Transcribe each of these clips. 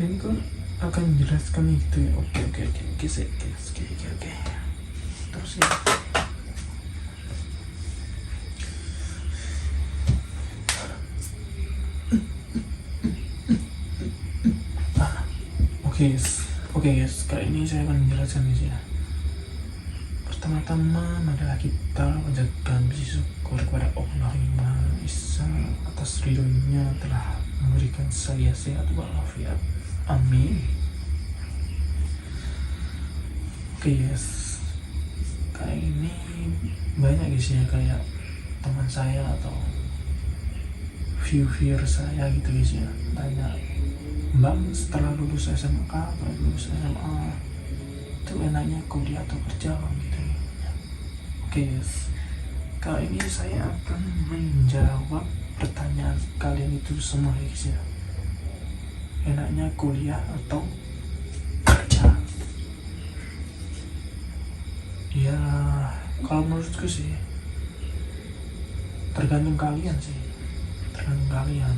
Ini kan akan menjelaskan itu ya. Oke, terus ya. Oke guys, kali ini saya akan menjelaskan guys ya. Pertama-tama adalah kita panjatkan puji syukur kepada Allah yang Maha Esa atas ridhonya telah memberikan saya sehat walafiat. Amin. Oke guys, kali ini banyak guys ya, kayak teman saya atau viewer saya gitu guys ya, tanya, Bang, setelah lulus SMK atau lulus SMA itu enaknya kuliah atau kerja Bang gitu ya. Oke guys, kali ini saya akan menjawab pertanyaan kalian itu semua guys ya. Enaknya kuliah atau kerja? Ya kalau menurutku sih tergantung kalian sih, tergantung kalian.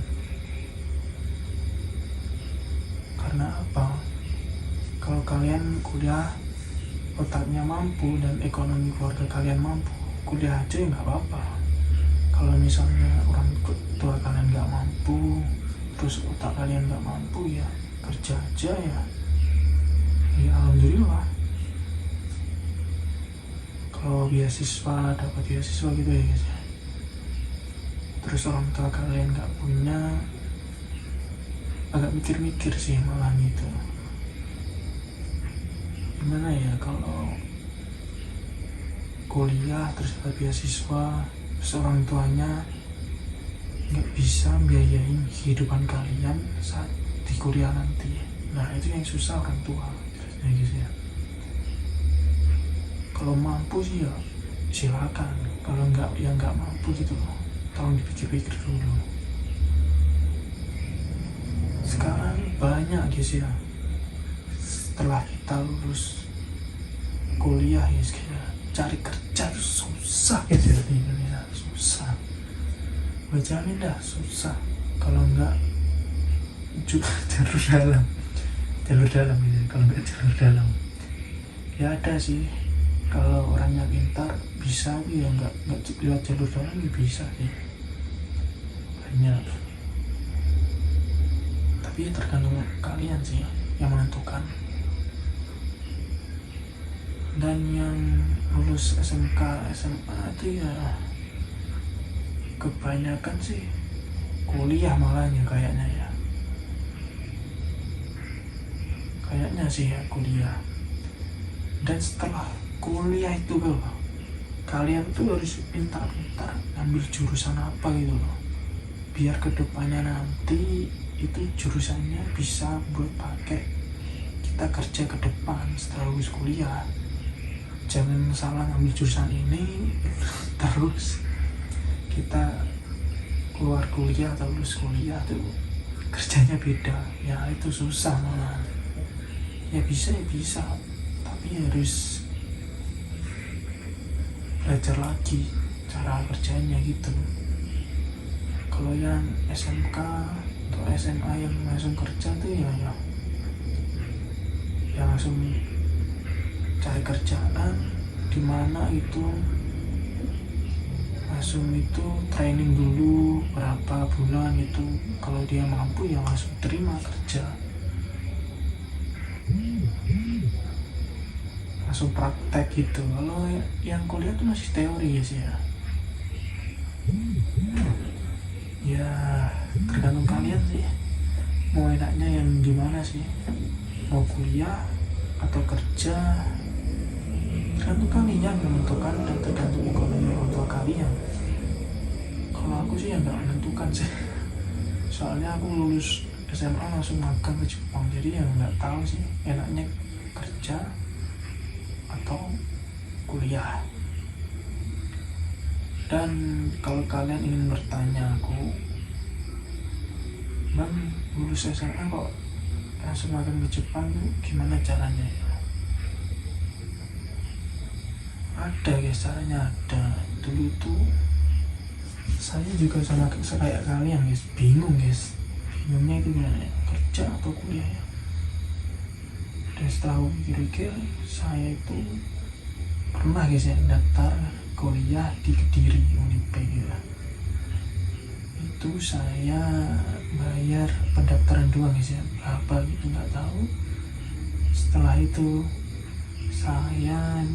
Karena apa? Kalau kalian kuliah, otaknya mampu dan ekonomi keluarga kalian mampu, kuliah aja ya nggak apa-apa. Kalau misalnya orang tua kalian nggak mampu, terus otak kalian nggak mampu, ya kerja aja ya. Ya alhamdulillah. Kalau beasiswa, dapat beasiswa gitu ya guys. Terus orang tua kalian nggak punya, agak mikir-mikir sih malah gitu. Gimana ya kalau kuliah terus dapat beasiswa, terus orang tuanya nggak bisa biayain kehidupan kalian saat di kuliah nanti. Nah itu yang susah orang tua ya guys ya. Kalau mampu sih ya silakan, kalau nggak ya nggak mampu gitu loh, tolong dipikir-pikir dulu. Sekarang banyak guys ya, setelah kita lulus kuliah ya cari kerja tuh susah guys ya di Indonesia, susah. Gue jamin dah susah, kalau enggak jalur dalam gitu, kalau enggak jalur dalam. Ya ada sih, kalau orangnya pintar bisa, ya enggak lewat jalur dalam ya bisa sih, banyak. Tapi tergantung kalian sih yang menentukan. Dan yang lulus SMK, SMA itu ya kebanyakan sih kuliah malahnya kayaknya sih ya kuliah. Dan setelah kuliah itu kalian tuh harus pintar-pintar ambil jurusan apa gitu loh, biar kedepannya nanti itu jurusannya bisa buat pakai kita kerja ke depan setelah lulus kuliah. Jangan salah ngambil jurusan ini terus kita keluar kuliah atau lulus kuliah tuh kerjanya beda, ya itu susah malah. Ya bisa tapi harus belajar lagi cara kerjanya gitu. Kalau yang SMK atau SMA yang langsung kerja tuh ya langsung cari kerjaan di mana itu, langsung itu training dulu berapa bulan itu, kalau dia mampu ya langsung terima kerja, langsung praktek gitu. Kalau yang kuliah tuh masih teori ya sih ya tergantung kalian sih mau enaknya yang gimana sih, mau kuliah atau kerja. Tergantung kalian yang menentukan dan tergantung ekonomi orang tua kalian. Kalau aku sih ya nggak menentukan sih, soalnya aku lulus SMA langsung magang ke Jepang, jadi ya nggak tahu sih enaknya kerja atau kuliah. Dan kalau kalian ingin bertanya aku, Bang, lulus SMA kok langsung magang ke Jepang tuh gimana caranya ya? Ada guys, caranya ada. Dulu tuh saya juga sama kayak kalian guys, bingungnya itu gimana ya, kerja atau kuliah ya. setelah aku pikir-pikir, saya itu pernah guys ya daftar kuliah di Kediri Unipe gitu. Itu saya bayar pendaftaran doang guys ya, berapa gitu nggak tahu. Setelah itu saya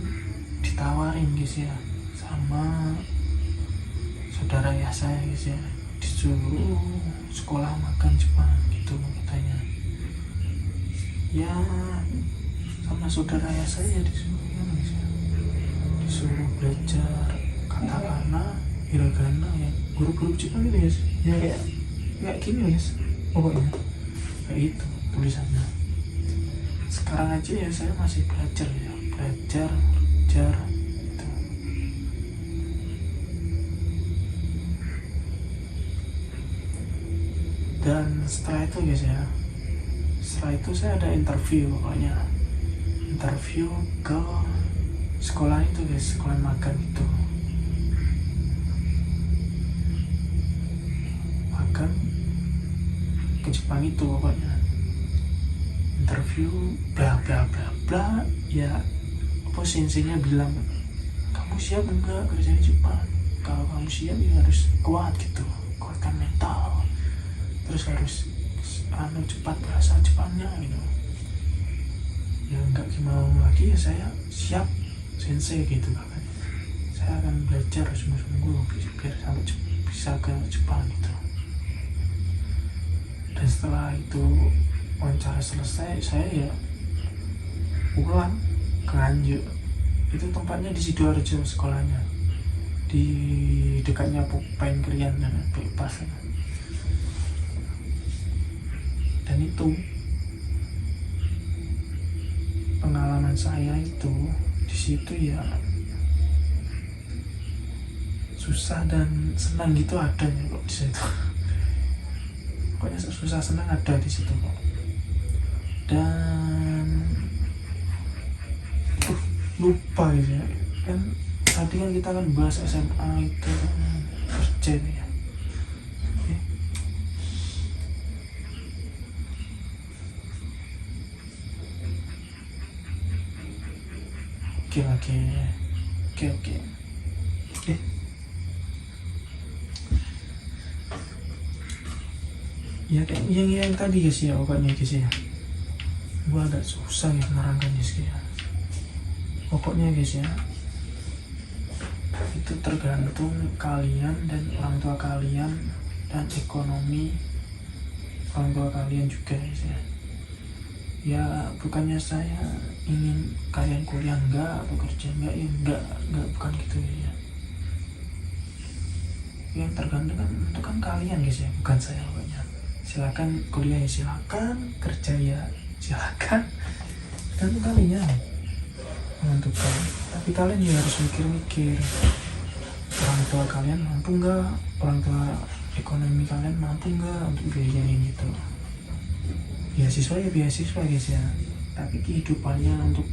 ditawarin guys ya sama saudara ayah saya guys ya, disuruh sekolah makan Jepang gitu katanya. Ya sama saudara ayah saya disuruh belajar katakana, hiragana, ya huruf-huruf Jepang gitu guys ya, kayak gini guys pokoknya kayak itu tulisannya. Sekarang aja ya saya masih belajar gitu. Dan setelah itu guys ya, setelah itu saya ada interview, pokoknya interview ke sekolah itu guys, sekolah magang itu, magang ke Jepang itu pokoknya. Interview bla bla bla bla ya, apa senseinya bilang kamu siap enggak kerja di Jepang, kalau kamu siap ya harus kuat gitu, kuatkan mental, terus harus cepat bahasa Jepangnya gitu. Ya enggak gimana lagi ya, saya siap sensei gitu katanya. Saya akan belajar sungguh-sungguh biar sampai bisa ke Jepang gitu. Dan setelah itu wawancara selesai, saya ya pulang ke Nganjuk. Itu tempatnya di Sidoarjo sekolahnya, di dekatnya Pengkrian dan Bebas. Dan itu pengalaman saya itu di situ ya, susah dan senang gitu ada ya kok di situ. Pokoknya susah senang ada di situ kok. Dan lupa gitu ya kan, tadi kan kita kan bahas SMA itu kerja ya. Oke. Ya kayak yang tadi guys ya, pokoknya guys ya, gua agak susah ya menerangkannya guys ya. Pokoknya guys ya, itu tergantung kalian dan orang tua kalian dan ekonomi orang tua kalian juga guys ya. Ya bukannya saya ingin kalian kuliah enggak atau kerja enggak, ya enggak bukan gitu ya. Yang tergantung kan itu kan kalian guys ya, bukan saya pokoknya. Silakan kuliah ya silakan, kerja ya silakan, tergantung kalian menentukan. Tapi kalian juga harus mikir-mikir, orang tua kalian mampu enggak, orang tua ekonomi kalian mampu enggak untuk biayain gitu. Beasiswa ya beasiswa guys ya, tapi kehidupannya untuk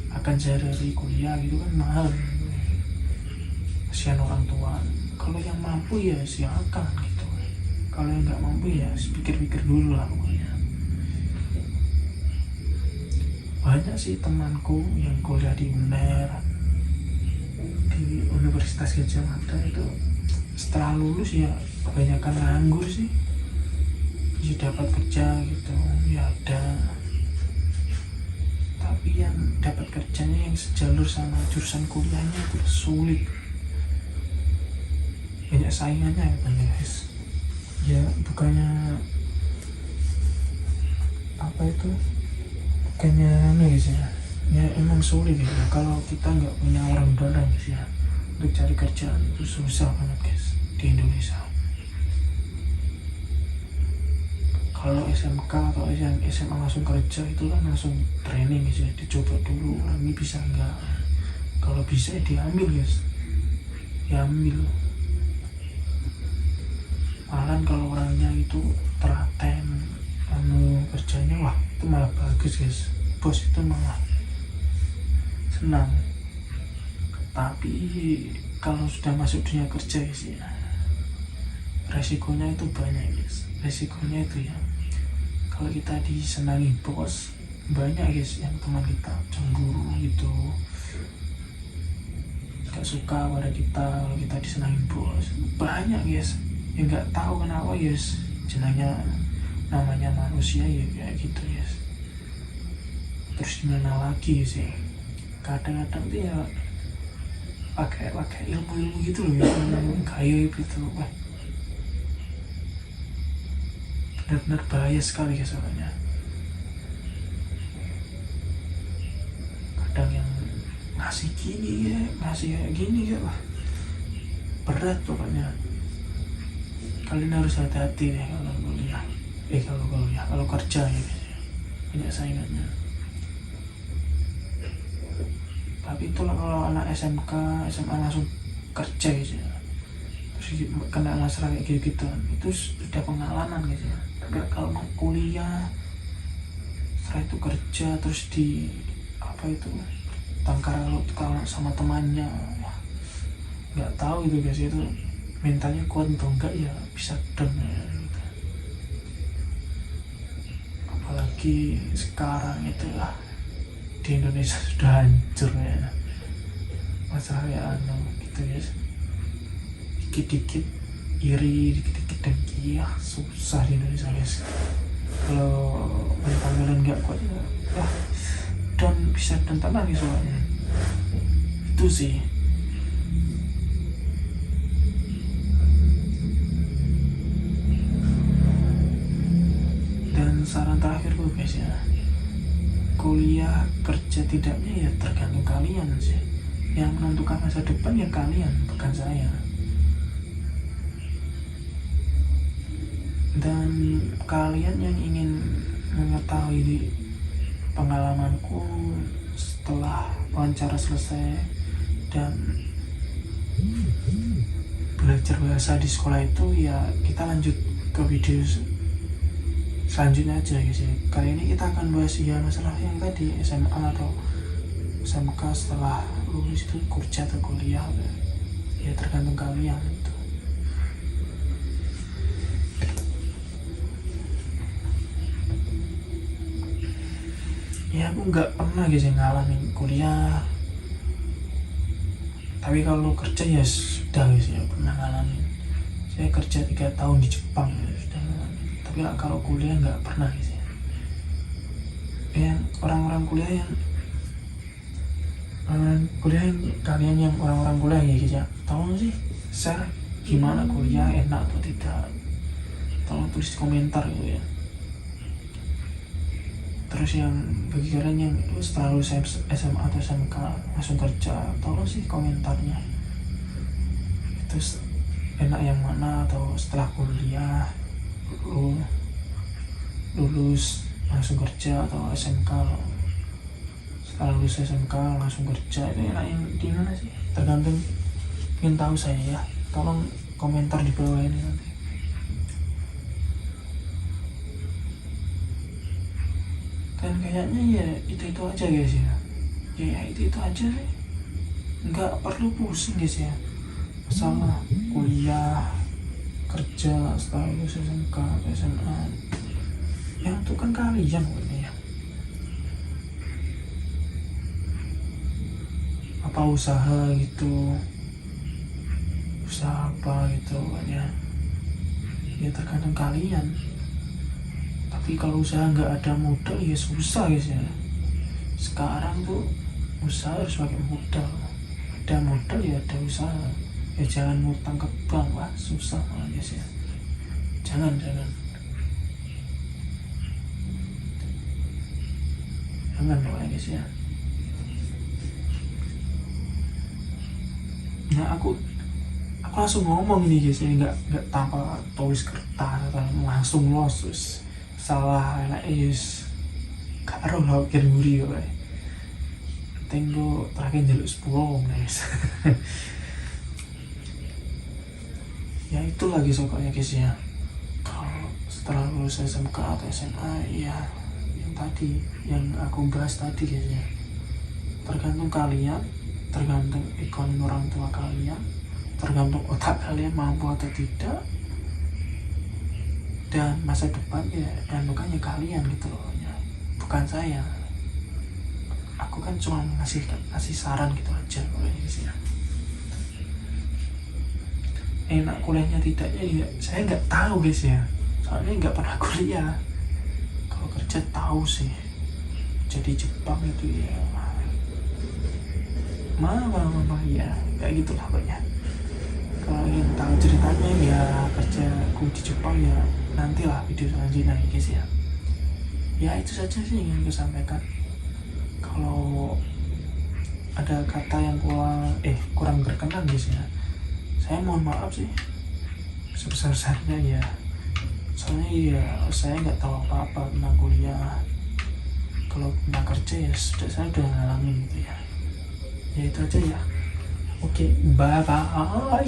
akan sehari-hari kuliah gitu kan mahal. Kasihan orang tua. Kalau yang mampu ya silakan gitu, kalau yang nggak mampu ya pikir-pikir dulu lah pokoknya. Banyak sih temanku yang kuliah di UNER, di Universitas Gadjah Mada itu, setelah lulus ya kebanyakan nganggur sih. Ya dapat kerja gitu ya ada, tapi yang dapat kerjanya yang sejalur sama jurusan kuliahnya itu sulit, banyak saingannya katanya guys. Ya bukannya apa itu, bukannya guys ya emang sulit gitu. Kalau kita nggak punya orang dalam guys ya, untuk cari kerjaan itu susah banget guys di Indonesia. Kalau SMK atau SMA langsung kerja itu kan langsung training guys ya, dicoba dulu orang ini bisa enggak. Kalau bisa ya diambil guys, diambil. Malahan kalau orangnya itu telaten kerjanya, wah itu malah bagus guys, bos itu malah senang. Tapi kalau sudah masuk dunia kerja guys ya, resikonya itu banyak guys. Resikonya itu ya, kalau kita disenangi bos, banyak guys yang teman kita cemburu gitu, gak suka pada kita kalau kita disenangin bos. Banyak guys yang gak tahu kenapa guys, jenanya namanya manusia ya kayak gitu guys. Terus gimana lagi sih, kadang-kadang dia pakai ilmu gitu loh, ilmu gaib gitu. Wah, benar-benar bahaya sekali guys soalnya. Kadang yang ngasih gini ya, ngasih kayak gini ya, wah berat pokoknya. Kalian harus hati-hati nih kalau kuliah, kalau kerja ya guys, banyak saingannya. Tapi itulah kalau anak SMK, SMA langsung kerja guys ya, terus kena masalah kayak gitu itu sudah pengalaman guys ya. Tapi kalau mau kuliah, setelah itu kerja terus di apa itu tangkar kalau sama temannya, nggak tahu itu guys, itu mentalnya kuat atau enggak ya, bisa down ya gitu. Apalagi sekarang itu lah di Indonesia sudah hancur ya masalah ya gitu guys, dikit-dikit iri, dikit-dikit dengki ya, susah di Indonesia guys. Kalau mental kalian nggak kuat ya down, bisa down lagi soalnya. Itu sih. Dan saran terakhir gue guys ya, kuliah kerja tidaknya ya tergantung kalian sih. Yang menentukan masa depan ya kalian, bukan saya. Dan kalian yang ingin mengetahui pengalamanku setelah wawancara selesai dan belajar bahasa di sekolah itu, ya kita lanjut ke video selanjutnya aja guys ya. Kali ini kita akan bahas ya masalah yang tadi SMA atau SMK setelah lulus itu kerja atau kuliah, ya tergantung kalian itu. Ya aku nggak pernah guys yang ngalamin kuliah, tapi kalau kerja ya sudah guys ya pernah ngalamin. Saya kerja 3 tahun di Jepang ya, sudah ngalamin. Tapi kalau kuliah nggak pernah guys ya. Yang orang-orang kuliah yang kalian yang orang-orang kuliah ya guys ya, tolong sih share gimana kuliah, enak atau tidak, tolong tulis di komentar gitu ya. Terus yang bagi kalian yang setelah lulus SMA atau SMK langsung kerja, tolong sih komentarnya itu enak yang mana, atau setelah kuliah lulus langsung kerja, atau SMK setelah lulus SMK langsung kerja, itu enak yang di mana sih, tergantung. Ingin tahu saya ya, tolong komentar di bawah ini nanti. Dan kayaknya ya itu aja guys ya, itu aja sih, nggak perlu pusing guys ya masalah kuliah kerja setelah lulus SMK SMA. Yang itu kan kalian pokoknya ya, apa usaha gitu, usaha apa gitu pokoknya ya tergantung kalian. Tapi kalau usaha nggak ada modal ya susah guys ya. Sekarang tuh usaha harus pakai modal, ada modal ya ada usaha. Ya jangan ngutang ke bank, wah susah banget guys ya. Jangan pokoknya guys ya. Nah aku langsung ngomong ini guys ya, nggak tanpa tulis kertas atau langsung losus. Salah enak is karo lo kirim-kirim ya kayak tenggo terakhir jaluk 10 guys. Ya itu lagi pokoknya guys ya. Kalau setelah lulus SMK atau SMA ya yang tadi yang aku bahas tadi guys ya, tergantung kalian, tergantung ekonomi orang tua kalian, tergantung otak kalian mampu atau tidak, dan masa depan ya tentukannya kalian gitu loh ya. bukan saya. Aku kan cuma ngasih saran gitu aja pokoknya guys ya. Enak kuliahnya tidaknya ya saya nggak tahu guys ya, soalnya nggak pernah kuliah. Kalau kerja tahu sih, jadi Jepang itu ya mama ya kayak gitulah pokoknya. Kalau ingin tahu ceritanya ya kerjaku di Jepang ya nantilah video selanjutnya ya guys ya. Ya itu saja sih yang ingin aku sampaikan. Kalau ada kata yang kurang berkenan guys ya, saya mohon maaf sih sebesar-besarnya ya. Soalnya ya saya nggak tahu apa-apa tentang kuliah. Kalau tentang kerja ya saya udah ngalamin gitu ya. Ya itu aja ya. Oke, bye bye.